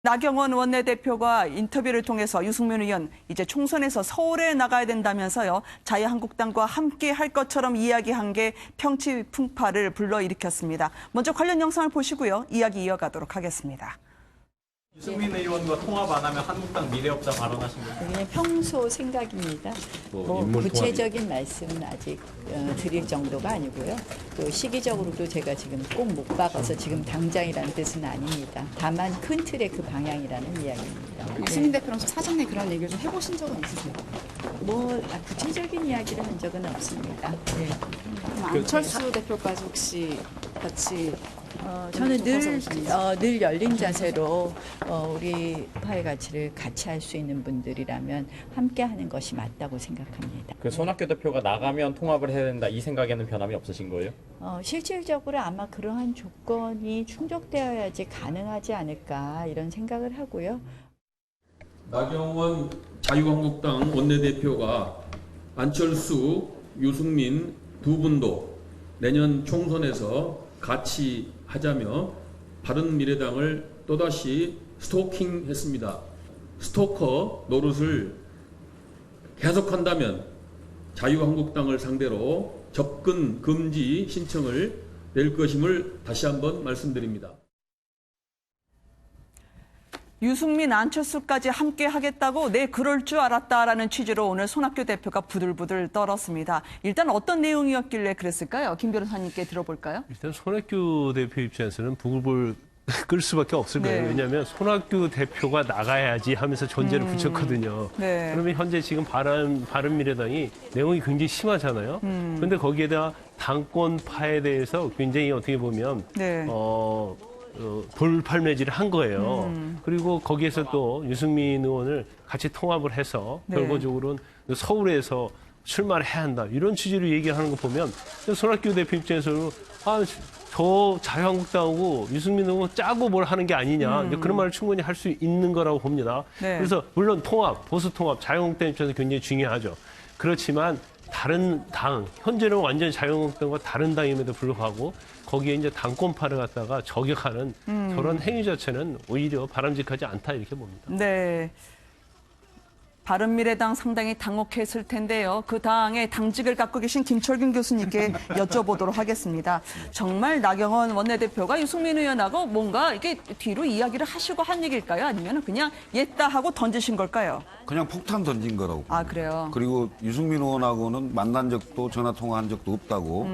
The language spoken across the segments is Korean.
나경원 원내대표가 인터뷰를 통해서 유승민 의원 이제 총선에서 서울에 나가야 된다면서요. 자유한국당과 함께 할 것처럼 이야기한 게 평치 풍파를 불러일으켰습니다. 먼저 관련 영상을 보시고요. 이야기 이어가도록 하겠습니다. 유승민 의원과 통합 안 하면 한국당 미래없다 발언하신 거죠? 그냥 평소 생각입니다. 구체적인 말씀은 아직 드릴 정도가 아니고요. 또 시기적으로도 제가 지금 꼭 못 박아서 지금 당장이라는 뜻은 아닙니다. 다만 큰 틀의 그 방향이라는 이야기입니다. 유승민 대표랑 사전에 그런 얘기를 좀 해보신 적은 있으세요? 구체적인 이야기를 한 적은 없습니다. 네. 그럼 안철수 대표까지 혹시 같이 저는 늘 열린 자세로 우리 파의 가치를 같이 할 수 있는 분들이라면 함께 하는 것이 맞다고 생각합니다. 그 손학규 대표가 나가면 통합을 해야 된다 이 생각에는 변함이 없으신 거예요? 실질적으로 아마 그러한 조건이 충족되어야지 가능하지 않을까 이런 생각을 하고요. 나경원 자유한국당 원내대표가 안철수, 유승민 두 분도 내년 총선에서 같이 하자며 바른미래당을 또다시 스토킹했습니다. 스토커 노릇을 계속한다면 자유한국당을 상대로 접근 금지 신청을 낼 것임을 다시 한번 말씀드립니다. 유승민, 안철수까지 함께 하겠다고 네 그럴 줄 알았다라는 취지로 오늘 손학규 대표가 부들부들 떨었습니다. 일단 어떤 내용이었길래 그랬을까요? 김 변호사님께 들어볼까요? 일단 손학규 대표 입장에서는 부글부글 끌 수밖에 없을 거예요. 네. 왜냐하면 손학규 대표가 나가야지 하면서 전제를 붙였거든요. 네. 그러면 현재 지금 바른미래당이 내용이 굉장히 심하잖아요. 그런데 거기에다 당권파에 대해서 굉장히 어떻게 보면 네. 돌팔매질을 한 거예요. 그리고 거기에서 또 유승민 의원을 같이 통합을 해서 네. 결과적으로는 서울에서 출마를 해야 한다. 이런 취지로 얘기하는 거 보면 손학규 대표 입장에서는 저 자유한국당하고 유승민 의원 짜고 뭘 하는 게 아니냐. 이제 그런 말을 충분히 할 수 있는 거라고 봅니다. 네. 그래서 물론 통합, 보수 통합, 자유한국당 입장에서 굉장히 중요하죠. 그렇지만 다른 당, 현재는 완전히 자유한국당과 다른 당임에도 불구하고 거기에 이제 당권파를 갖다가 저격하는 저런 행위 자체는 오히려 바람직하지 않다 이렇게 봅니다. 네. 바른미래당 상당히 당혹했을 텐데요. 그 당의 당직을 갖고 계신 김철균 교수님께 여쭤보도록 하겠습니다. 정말 나경원 원내대표가 유승민 의원하고 뭔가 이게 뒤로 이야기를 하시고 한 얘기일까요? 아니면 그냥 옛다 하고 던지신 걸까요? 그냥 폭탄 던진 거라고. 아, 그래요? 그리고 유승민 의원하고는 만난 적도 전화 통화한 적도 없다고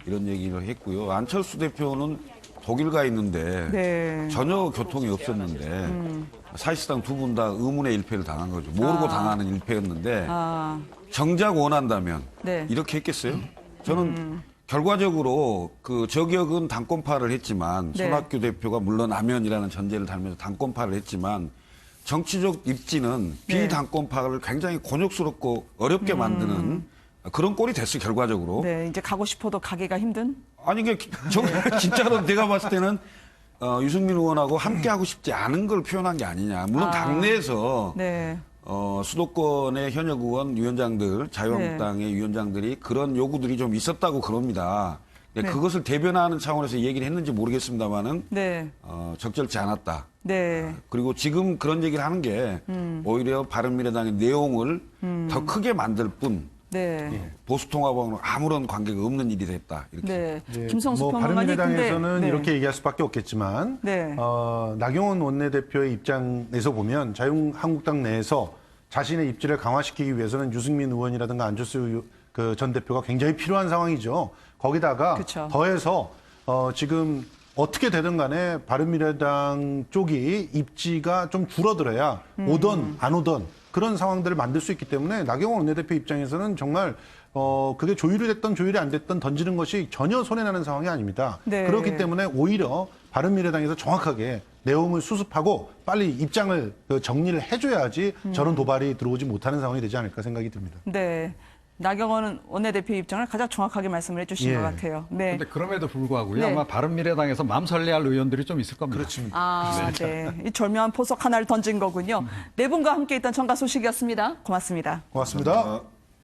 이런 얘기를 했고요. 안철수 대표는 독일 가 있는데 네. 전혀 교통이 없었는데 사실상 두 분 다 의문의 일패를 당한 거죠. 모르고 당하는 일패였는데 정작 원한다면 네. 이렇게 했겠어요? 저는 결과적으로 그 저격은 당권파를 했지만 네. 손학규 대표가 물러나면이라는 전제를 달면서 당권파를 했지만 정치적 입지는 네. 비당권파를 굉장히 곤욕스럽고 어렵게 만드는 그런 꼴이 됐어요, 결과적으로. 네, 이제 가고 싶어도 가기가 힘든? 아니, 이게 진짜로 내가 봤을 때는 유승민 의원하고 함께 하고 싶지 않은 걸 표현한 게 아니냐. 물론 당내에서 네. 수도권의 현역 의원 위원장들, 자유한국당의 위원장들이 그런 요구들이 좀 있었다고 그럽니다. 네. 그것을 대변하는 차원에서 얘기를 했는지 모르겠습니다만은 네. 적절치 않았다. 네. 그리고 지금 그런 얘기를 하는 게 오히려 바른미래당의 내용을 더 크게 만들 뿐 네. 보수 통합하고는 아무런 관계가 없는 일이 됐다. 이렇게. 네. 김성수 평론가님. 바른미래당에서는 네. 이렇게 얘기할 수밖에 없겠지만 네. 나경원 원내대표의 입장에서 보면 자유한국당 내에서 자신의 입지를 강화시키기 위해서는 유승민 의원이라든가 안철수 전 대표가 굉장히 필요한 상황이죠. 거기다가 그쵸. 더해서 지금 어떻게 되든 간에 바른미래당 쪽이 입지가 좀 줄어들어야 오던 안 오던 그런 상황들을 만들 수 있기 때문에 나경원 원내대표 입장에서는 정말 그게 조율이 됐던 조율이 안 됐던 던지는 것이 전혀 손해나는 상황이 아닙니다. 네. 그렇기 때문에 오히려 바른미래당에서 정확하게 내용을 수습하고 빨리 입장을 정리를 해줘야지 저런 도발이 들어오지 못하는 상황이 되지 않을까 생각이 듭니다. 네. 나경원 원내대표 입장을 가장 정확하게 말씀을 해주신 것 같아요. 네. 그런데 그럼에도 불구하고요. 네. 아마 바른미래당에서 마음 설레할 의원들이 좀 있을 겁니다. 그렇습니다. 네. 이 절묘한 포석 하나를 던진 거군요. 네 분과 함께 있던 정가 소식이었습니다. 고맙습니다. 고맙습니다.